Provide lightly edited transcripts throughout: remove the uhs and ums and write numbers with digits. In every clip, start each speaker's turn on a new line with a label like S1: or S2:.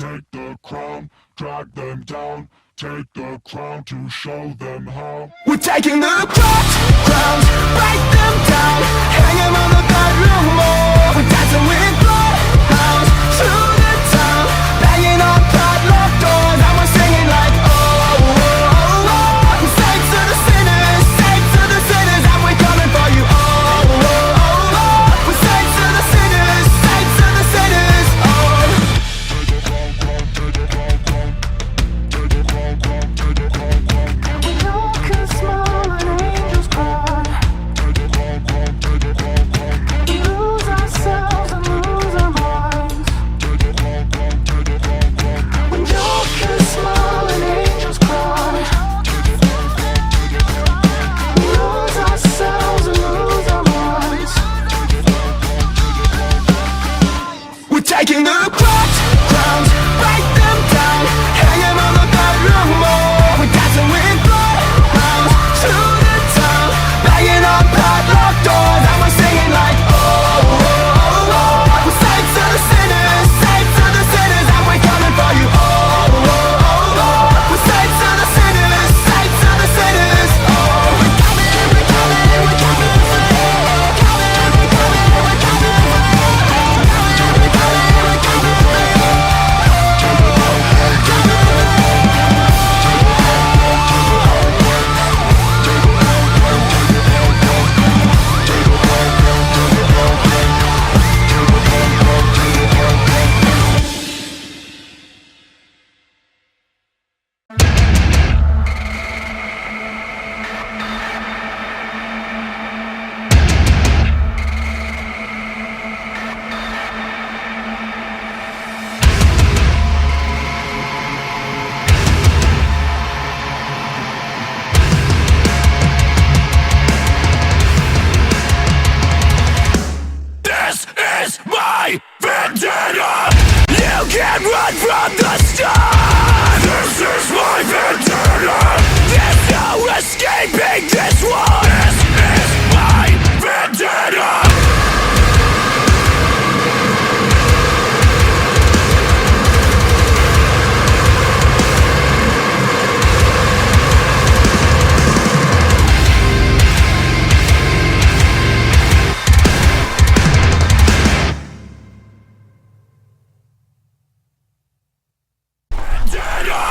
S1: Take the crown, drag them down. Take the crown to show them how.
S2: We're taking the crowns, break them down, hang them on the bedroom wall. We're dancing with bloodhounds through the town, banging on padlocked doors, and we're singing like oh, oh, oh, oh. We're saints to the sinners, and we're coming for you. Oh, oh, oh, oh. We're saints to the sinners, oh.
S1: Take the crown, take the crown, take the crown, take the crown.
S2: We all can smile and angels cry.
S1: Take the crown, take the crown.
S2: We lose ourselves and lose our minds.
S1: Take the crown, take the crown.
S2: When joy can smile and angels cry. We lose ourselves and lose our minds. We're taking the crowns, break them down, hang them on the bedroom wall. We're dancing with bloodhounds through the town, banging on padlocked doors, and we're singing like oh, oh, oh, oh. We're saints to the sinners, and we're coming for you. Oh, oh, oh, oh. We're saints to the sinners, oh. We're coming for you. We're coming for you. We're coming for you. We're coming for you.
S1: This is my vendetta. You can't run from the storm. This is my vendetta. There's no escaping this one. This is my vendetta.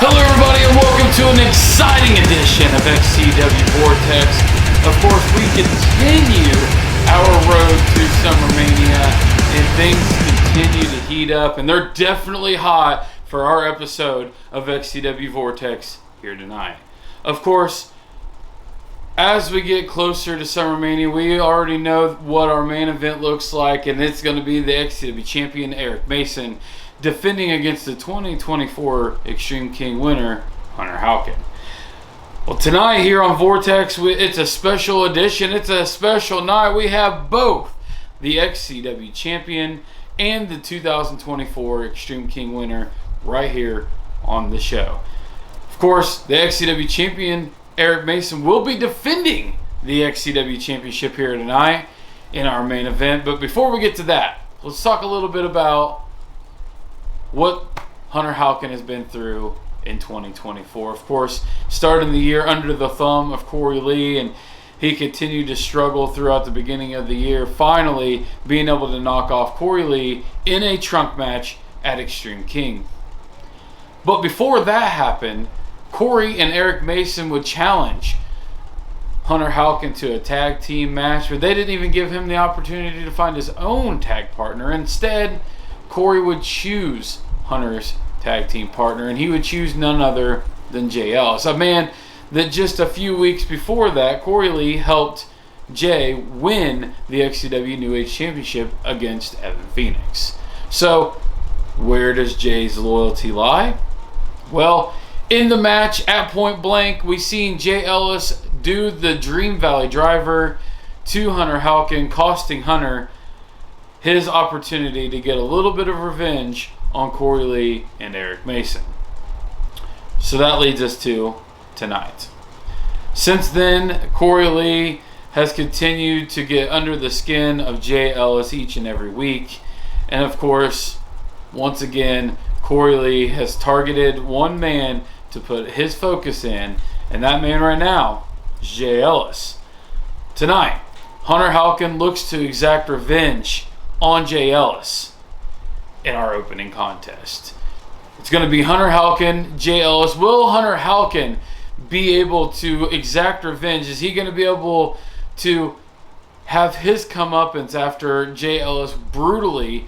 S3: Hello everybody and welcome to an exciting edition of XCW Vortex. Of course, we continue our road to SummerMania and things continue to heat up, and they're definitely hot for our episode of XCW Vortex here tonight. Of course, as we get closer to SummerMania, we already know what our main event looks like, and it's going to be the XCW champion Eric Mason defending against the 2024 Xtreme King winner, Hunter Halcyon. Well, tonight here on Vortex, it's a special edition. It's a special night. We have both the XCW champion and the 2024 Xtreme King winner right here on the show. Of course, the XCW champion, Eric Mason, will be defending the XCW championship here tonight in our main event. But before we get to that, let's talk a little bit about what Hunter Halcyon has been through in 2024. Of course, starting the year under the thumb of Corey Lee, and he continued to struggle throughout the beginning of the year, finally being able to knock off Corey Lee in a trunk match at Xtreme King. But before that happened, Corey and Eric Mason would challenge Hunter Halcyon to a tag team match, but they didn't even give him the opportunity to find his own tag partner. Instead, Corey would choose Hunter's tag team partner, and he would choose none other than Jay Ellis, a man that just a few weeks before that, Corey Lee helped Jay win the XCW New Age Championship against Evan Phoenix. So, where does Jay's loyalty lie? Well, in the match at point blank, we seen Jay Ellis do the Dream Valley Driver to Hunter Halcyon, costing Hunter his opportunity to get a little bit of revenge on Corey Lee and Eric Mason. So that leads us to tonight. Since then, Corey Lee has continued to get under the skin of Jay Ellis each and every week. And of course, once again, Corey Lee has targeted one man to put his focus in, and that man right now is Jay Ellis. Tonight, Hunter Halcyon looks to exact revenge on Jay Ellis in our opening contest. It's going to be Hunter Halcyon, Jay Ellis. Will Hunter Halcyon be able to exact revenge? Is he going to be able to have his comeuppance after Jay Ellis brutally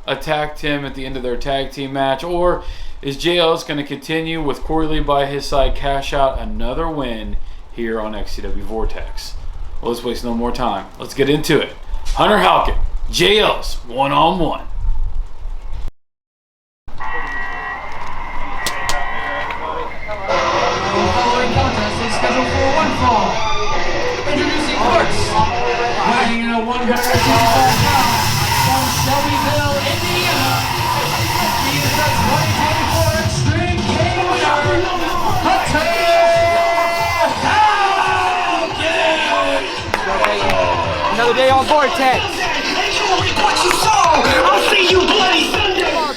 S3: attacked him at the end of their tag team match? Or is Jay Ellis going to continue with Corey Lee by his side, cash out another win here on XCW Vortex? Well, let's waste no more time. Let's get into it. Hunter Halcyon, Jay Ellis, one-on-one.
S4: Scheduled for one fall. Introducing first, weighing in at 125 pounds from Shelbyville, Indiana. He is the 2024 Xtreme King winner, Hunter Halcyon.
S5: Another day on Vortex.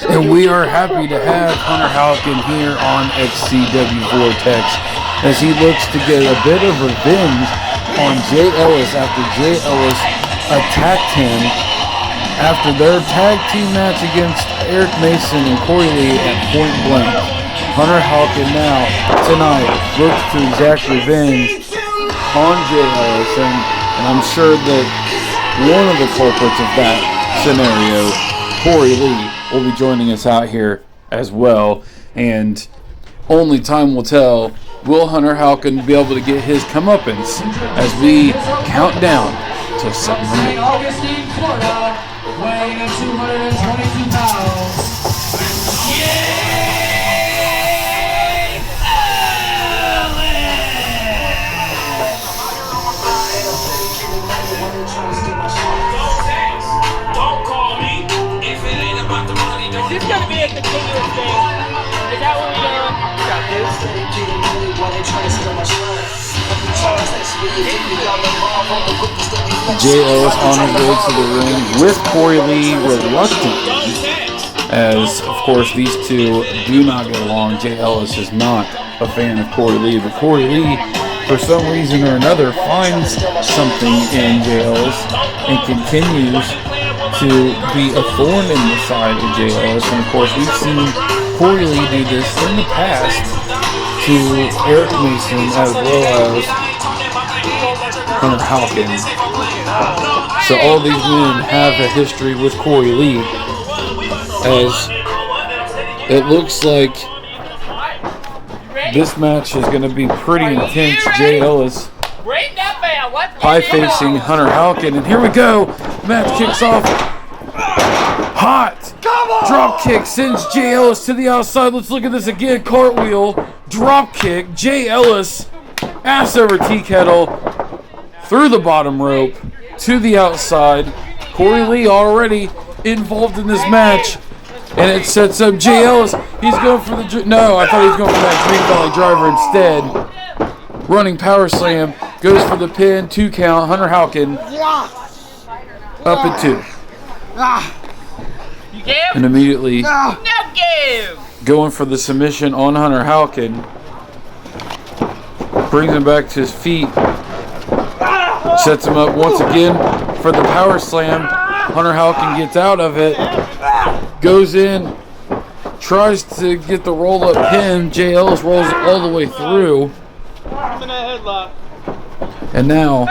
S3: And we are happy to have Hunter Halcyon here on XCW Vortex as he looks to get a bit of revenge on Jay Ellis after Jay Ellis attacked him after their tag team match against Eric Mason and Corey Lee at Point Blank. Hunter Halcyon now, tonight, looks to exact revenge on Jay Ellis, and I'm sure that one of the culprits of that scenario, Corey Lee, will be joining us out here as well, and only time will tell. Will Hunter Halcyon be able to get his comeuppance as we count down to Submarine?
S4: Augustine, Florida, weighing in 222 pounds.
S5: Is this going to be a continuous thing? Is that what we're doing? Got
S3: Jay Ellis on his way to the ring with Corey Lee reluctantly, as of course these two do not get along. Jay Ellis is not a fan of Corey Lee, but Corey Lee, for some reason or another, finds something in Jay Ellis and continues to be a thorn in the side of Jay Ellis. And of course we've seen Corey Lee do this in the past to Eric Mason as well as Hunter Halcyon. So all these men have a history with Corey Lee, as it looks like this match is going to be pretty intense. Jay Ellis high facing Hunter Halcyon, and here we go. Match kicks off. Hot drop kick sends Jay Ellis to the outside. Let's look at this again. Cartwheel, drop kick. Jay Ellis, ass over tea kettle, through the bottom rope to the outside. Corey Lee already involved in this match, and it sets up Jay Ellis. He's going for the no. I thought he was going for that Dream Valley driver instead. Running power slam, goes for the pin, 2 count. Hunter Halcyon up at 2. And immediately going for the submission on Hunter Halcyon. Brings him back to his feet. Sets him up once again for the power slam. Hunter Halcyon gets out of it. Goes in. Tries to get the roll-up pin. Jay Ellis rolls all the way through. And now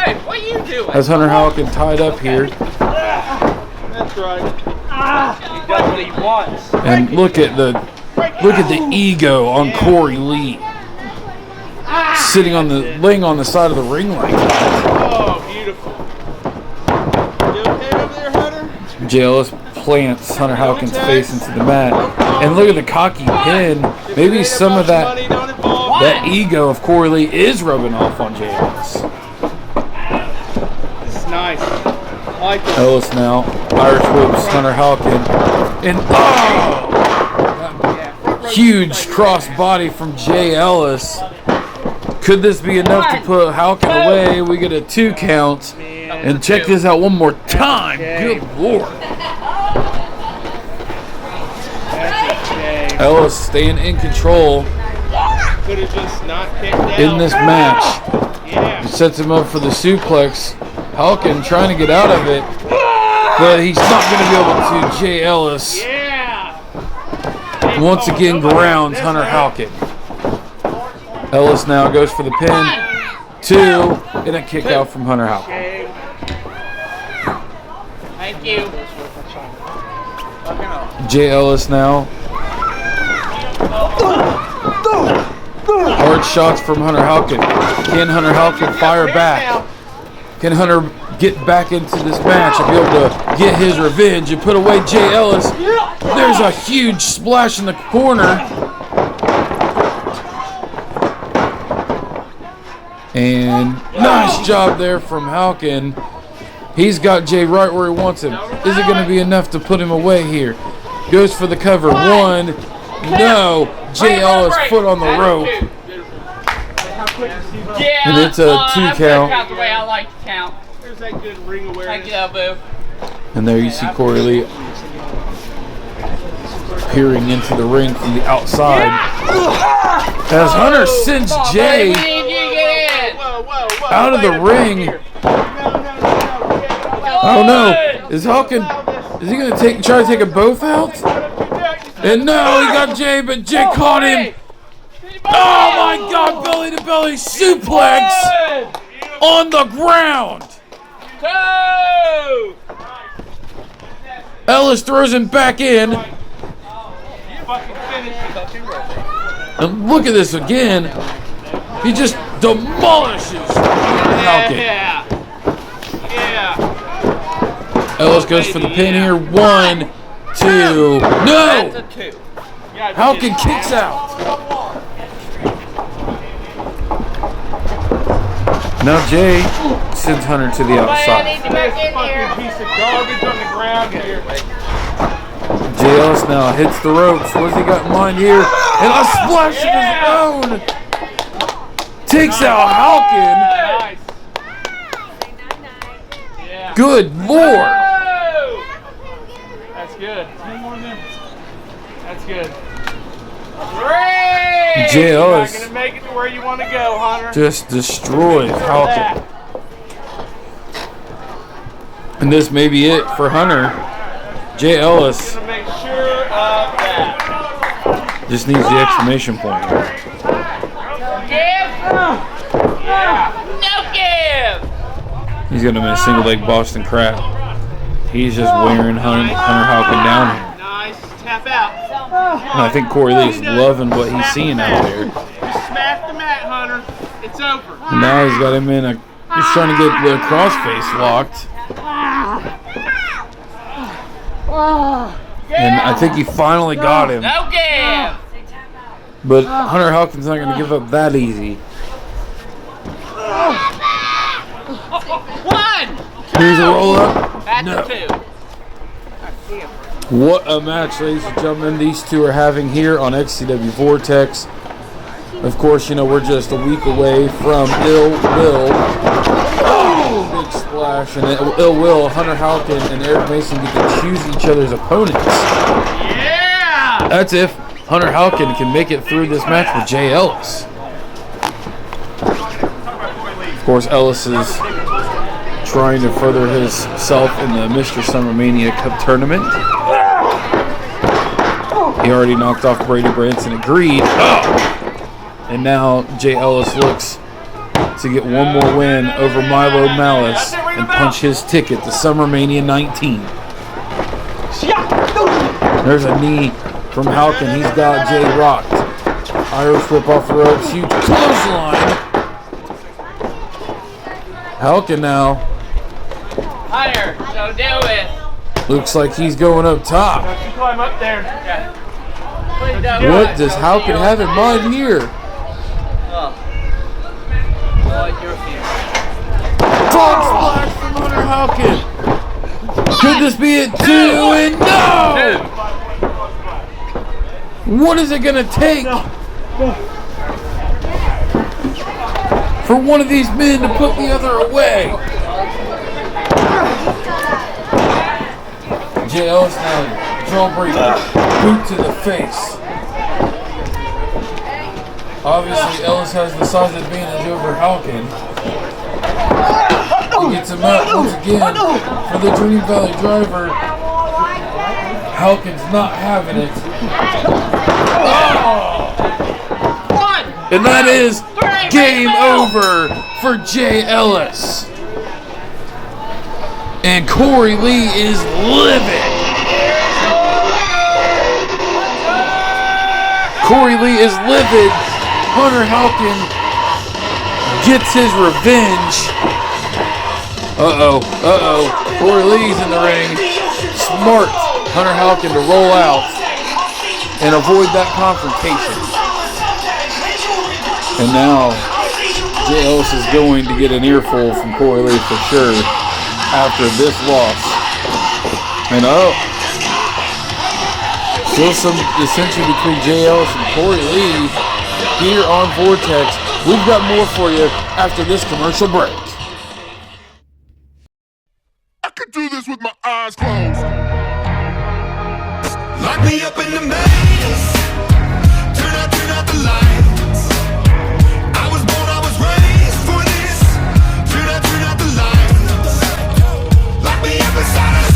S3: has Hunter Halcyon tied up here.
S5: That's right. He does what he wants.
S3: And look at the ego on Corey Lee, laying on the side of the ring like that.
S5: Oh, beautiful. You okay over there, Hunter?
S3: Jay Ellis plants Hunter Halcyon's face into the mat, and look at the cocky pin. Maybe some of that ego of Corey Lee is rubbing off on Jay Ellis.
S5: This is nice. I like this.
S3: Ellis now Irish whips Hunter Halcyon, and huge cross body from Jay Ellis. Could this be enough to put Halcyon away? We get a 2 count. And check this out one more time. Good Lord.
S5: That's a Jay.
S3: Ellis staying in control
S6: Could have just not kicked out.
S3: in this match.
S6: Yeah.
S3: He sets him up for the suplex. Halcyon trying to get out of it, but he's not going to be able to. Jay Ellis
S6: Yeah.
S3: once again grounds Hunter Halcyon. Ellis now goes for the pin. 2, and a kick out from Hunter Halcyon.
S5: Thank you.
S3: Jay Ellis now. Hard shots from Hunter Halcyon. Can Hunter Halcyon fire back? Can Hunter get back into this match and be able to get his revenge and put away Jay Ellis? There's a huge splash in the corner. And nice job there from Halcyon. He's got Jay right where he wants him. Is it going to be enough to put him away here? Goes for the cover. 1. No. Jay Ellis foot on the rope.
S5: Yeah,
S3: And it's a 2 count.
S5: That's the way I like to count.
S6: There's that good ring awareness.
S5: Thank you, Elbow.
S3: And there you see Corey Lee peering into the ring from the outside. As Hunter sends Jay
S5: We need you to get in.
S6: Whoa.
S3: out of the ring. Oh no! Is Halcyon? Is he gonna try to take them both out? And no, he got Jay, but Jay caught him. Oh my God! Belly to belly suplex on the ground.
S5: 2.
S3: Ellis throws him back in. And look at this again. He just demolishes Halcyon.
S6: Yeah.
S3: Ellis goes for the pin here. 1, 2. No!
S5: That's a 2.
S3: Halcyon kicks out. Now Jay sends Hunter to the
S5: I
S3: outside.
S5: need to back in here.
S6: Fucking piece of garbage on the ground here.
S3: Jay Ellis now hits the ropes. What's he got in mind here? And a splash of his own. Takes out Halcyon.
S6: Nice.
S3: Good Lord.
S6: That's good. 10 more minutes. That's good.
S5: 3.
S3: Jay
S6: You're not
S3: Ellis
S6: gonna make it to where you want to go, Hunter.
S3: just destroys Halcyon. And this may be it for Hunter. Jay Ellis
S6: Gonna make sure of that.
S3: just needs the exclamation point.
S5: Give. No give.
S3: He's gonna miss single leg Boston Crab. He's just wearing Hunter Halcyon down here.
S6: Nice. Tap out.
S3: And I think Corey Lee is loving what he's seeing out there.
S6: Just smack the mat, Hunter. It's over.
S3: And now he's got him in a. He's trying to get the crossface locked. And I think he finally got him.
S5: No give.
S3: But Hunter Halcyon's not going to give up that easy.
S5: 1.
S3: Here's a roll up.
S5: That's
S3: No.
S5: a 2.
S3: What a match, ladies and gentlemen, these two are having here on XCW Vortex. Of course, you know, we're just a week away from Ill Will. Oh, big splash. And Ill Will, Hunter Halcyon, and Eric Mason get to choose each other's opponents.
S6: Yeah!
S3: That's if Hunter Halcyon can make it through this match with Jay Ellis. Of course, Ellis is trying to further himself in the Mr. Summer Mania Cup tournament. He already knocked off Brady Branson and Greed. Oh! And now Jay Ellis looks to get one more win over Milo Malice and punch his ticket to Summer Mania 19. There's a knee from Halcyon. He's got Jay rocked. Irish whip off the ropes. Huge clothesline. Halcyon now
S5: Hunter, so do it.
S3: looks like he's going up top.
S6: Don't you climb up there.
S5: Please don't do
S3: What
S5: it.
S3: does Halcyon have in mind here?
S5: Oh, you're here.
S3: Frog splash from Hunter Halcyon. Could this be it? 2 and no! What is it going to take for one of these men to put the other away? Jay Ellis now, jawbreaker, boot to the face. Obviously, Ellis has the size advantage over Halcyon. He gets him out once again for the Dream Valley driver. Halcyon's not having it. And that is game over for Jay Ellis. And Corey Lee is livid. Corey Lee is livid. Hunter Halcyon gets his revenge. Corey Lee's in the ring. Smart Hunter Halcyon to roll out and avoid that confrontation. And now Jay Ellis is going to get an earful from Corey Lee for sure after this loss. And still some dissension between Jay Ellis and Corey Lee here on Vortex. We've got more for you after this commercial break.
S2: I could do this with my eyes closed. Lock me up in the maze. Turn out the lights. I was born, I was raised for this. Turn out the lights. Lock me up inside a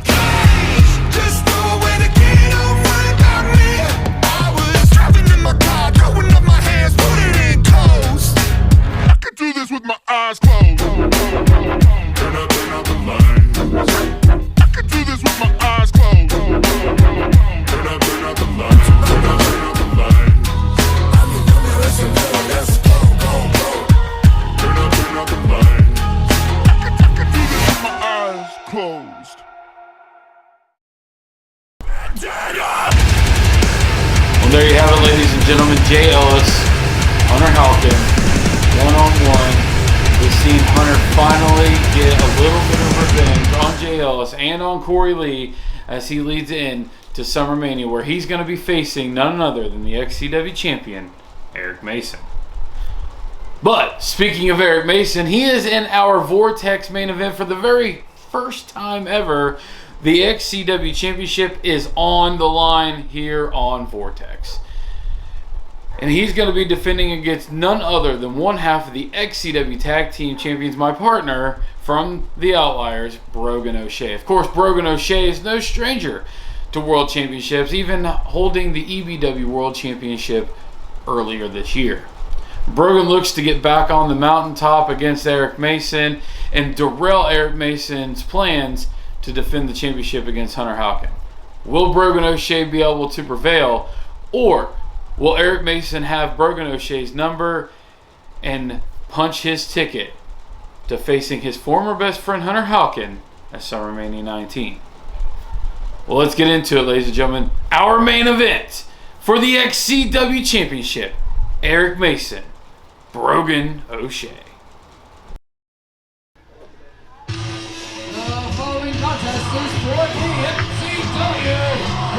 S2: cage. Just throw away the key, don't worry about me. I was driving in my car, throwing up my hands, putting in clothes. I could do this with my eyes closed. Turn out the lights. I could do this with my eyes closed. Turn out the lights. Turn out the lights. I'm the number, let's go. Turn out the lights. I could do this with my eyes closed.
S3: Well, there you have it, ladies and gentlemen. Jay Ellis, Hunter Halcyon, one-on-one. We've seen Hunter finally get a little bit of revenge on Jay Ellis and on Corey Lee as he leads in to SummerMania, where he's going to be facing none other than the XCW champion, Eric Mason. But speaking of Eric Mason, he is in our Vortex main event for the very first time ever. The XCW Championship is on the line here on Vortex. And he's going to be defending against none other than one half of the XCW Tag Team Champions, my partner from the Outliers, Brogan O'Shea. Of course, Brogan O'Shea is no stranger to World Championships, even holding the EBW World Championship earlier this year. Brogan looks to get back on the mountaintop against Eric Mason and derail Eric Mason's plans to defend the championship against Hunter Halcyon. Will Brogan O'Shea be able to prevail, or will Eric Mason have Brogan O'Shea's number and punch his ticket to facing his former best friend Hunter Halcyon at SummerMania 19? Well, let's get into it, ladies and gentlemen. Our main event for the XCW Championship, Eric Mason, Brogan O'Shea.
S4: The following contest is for the XCW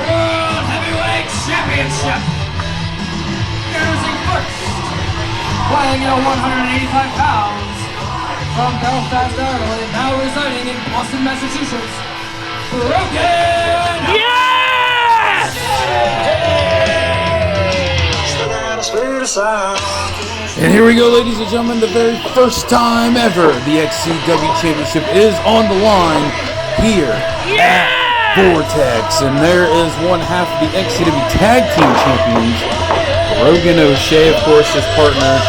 S4: World Heavyweight Championship. Introducing first, weighing in at 185 pounds, from Belfast, Ireland, now residing in Boston, Massachusetts, Brogan!
S5: Yes!
S3: And here we go, ladies and gentlemen, the very first time ever the XCW Championship is on the line here at Vortex. And there is one half of the XCW Tag Team Champions, Brogan O'Shea, of course, his partner,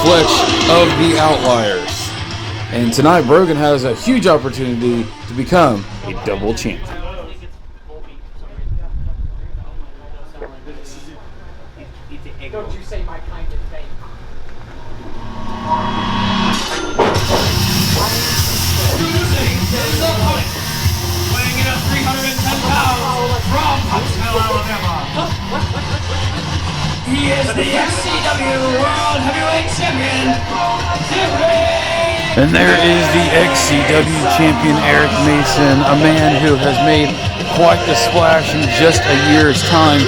S3: Fletch of the Outliers. And tonight, Brogan has a huge opportunity to become a double champion.
S4: Don't you say my kind of thing. Introducing his opponent, weighing in at 310 pounds, from Huntsville, Alabama. He is the XCW World Heavyweight Champion,
S3: And there is the XCW champion, Eric Mason, a man who has made quite the splash in just a year's time,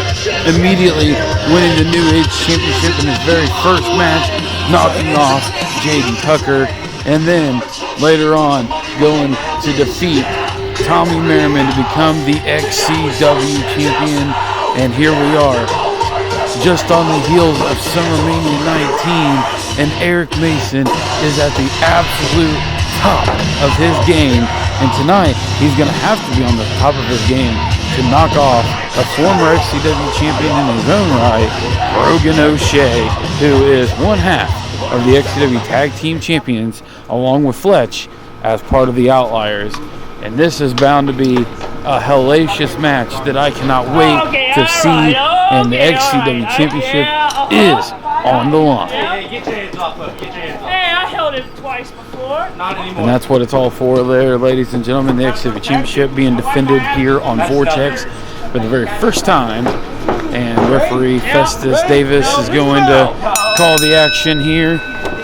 S3: immediately winning the New Age Championship in his very first match, knocking off Jaden Tucker, and then later on going to defeat Tommy Merriman to become the XCW champion. And here we are, just on the heels of SummerMania 19, and Eric Mason is at the absolute top of his game, and tonight he's going to have to be on the top of his game to knock off a former XCW champion in his own right, Brogan O'Shea, who is one half of the XCW Tag Team Champions, along with Fletch as part of the Outliers. And this is bound to be a hellacious match that I cannot wait to see, and the XCW Championship is on the line.
S6: Hey, get your hands off of it. Get your hands off.
S5: Hey, I held it twice before.
S6: Not anymore.
S3: And that's what it's all for there, ladies and gentlemen. The XCW Championship being defended here on Vortex for the very first time. And referee Festus Davis is going to call the action here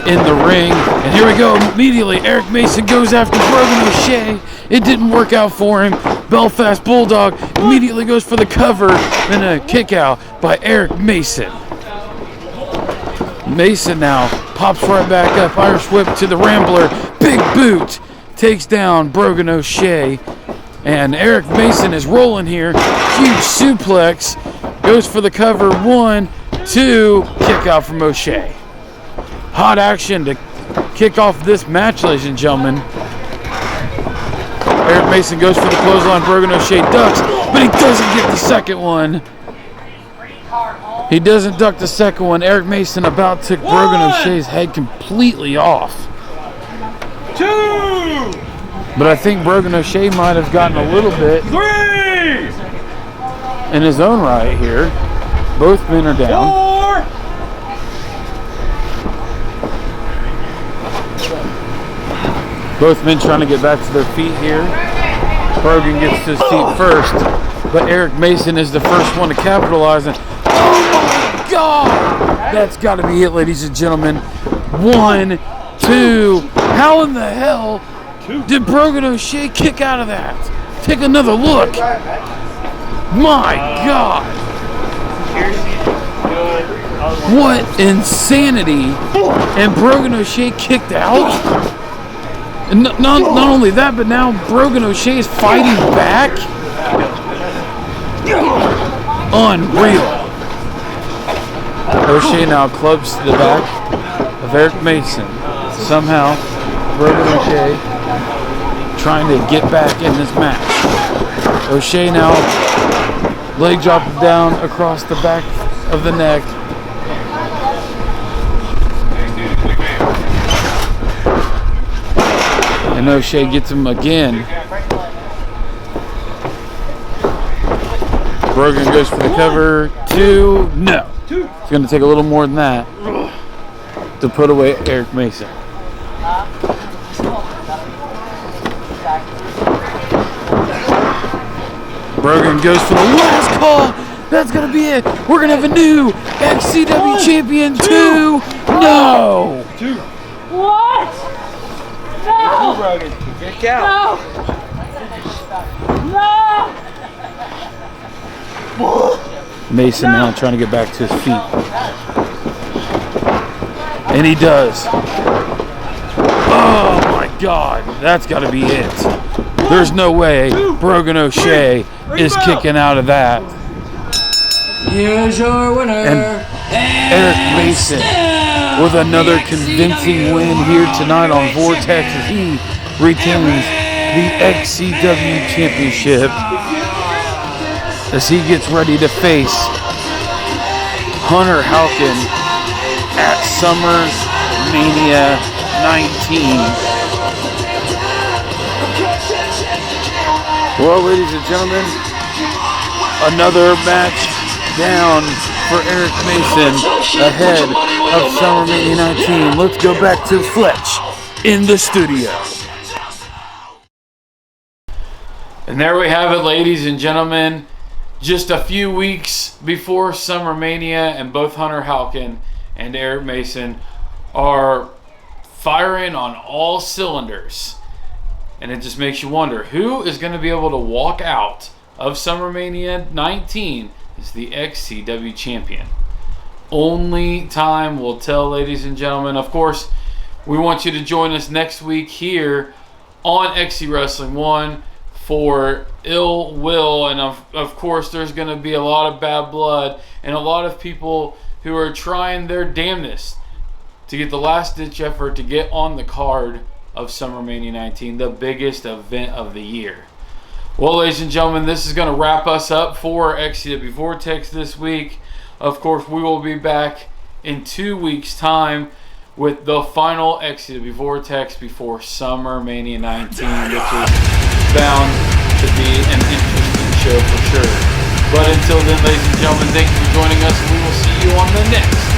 S3: in the ring. And here we go. Immediately, Eric Mason goes after Brogan O'Shea. It didn't work out for him. Belfast Bulldog immediately goes for the cover. Then a kick out by Eric Mason. Mason now pops right back up. Irish whip to the Rambler. Big boot takes down Brogan O'Shea. And Eric Mason is rolling here. Huge suplex. Goes for the cover. 1, 2. Kick out from O'Shea. Hot action to kick off this match, ladies and gentlemen. Eric Mason goes for the clothesline. Brogan O'Shea ducks, but he doesn't get the second one. He doesn't duck the second one. Eric Mason about took Brogan O'Shea's head completely off.
S6: 2,
S3: But I think Brogan O'Shea might have gotten a little bit
S6: 3,
S3: in his own right here. Both men are down.
S6: 4.
S3: Both men trying to get back to their feet here. Brogan gets to his feet first, but Eric Mason is the first one to capitalize. And oh my God! That's got to be it, ladies and gentlemen. 1, 2. How in the hell did Brogan O'Shea kick out of that? Take another look. My God! What insanity! And Brogan O'Shea kicked out. And not only that, but now Brogan O'Shea is fighting back. Unreal. O'Shea now clubs to the back of Eric Mason. Somehow, Brogan O'Shea trying to get back in this match. O'Shea now leg dropping down across the back of the neck. And O'Shea gets him again. Brogan goes for the cover. 2. No. It's going to take a little more than that to put away Eric Mason. Brogan goes for the last call. That's going to be it. We're going to have a new XCW Champion 2. No.
S6: 2.
S5: What? No!
S6: Brogan. Good count.
S5: No!
S3: Mason now trying to get back to his feet. And he does. Oh my God, that's got to be it. There's no way Brogan O'Shea is kicking out of that.
S4: Here's your winner.
S3: And Eric Mason with another convincing win here tonight on Vortex as he retains the XCW Championship as he gets ready to face Hunter Halcyon at SummerMania 19. Well, ladies and gentlemen, another match down for Eric Mason ahead of SummerMania 19. Let's go back to Fletch in the studio. And there we have it, ladies and gentlemen. Just a few weeks before SummerMania, and both Hunter Halcyon and Eric Mason are firing on all cylinders. And it just makes you wonder, who is going to be able to walk out of SummerMania 19 as the XCW champion? Only time will tell, ladies and gentlemen. Of course, we want you to join us next week here on XC Wrestling 1 for ill will, and of course there's going to be a lot of bad blood and a lot of people who are trying their damnedest to get the last ditch effort to get on the card of SummerMania 19, the biggest event of the year. Well, ladies and gentlemen, this is going to wrap us up for XCW Vortex this week. Of course, we will be back in 2 weeks' time with the final XCW Vortex before SummerMania 19, which is bound to be an interesting show for sure. But until then, ladies and gentlemen, thank you for joining us. We will see you on the next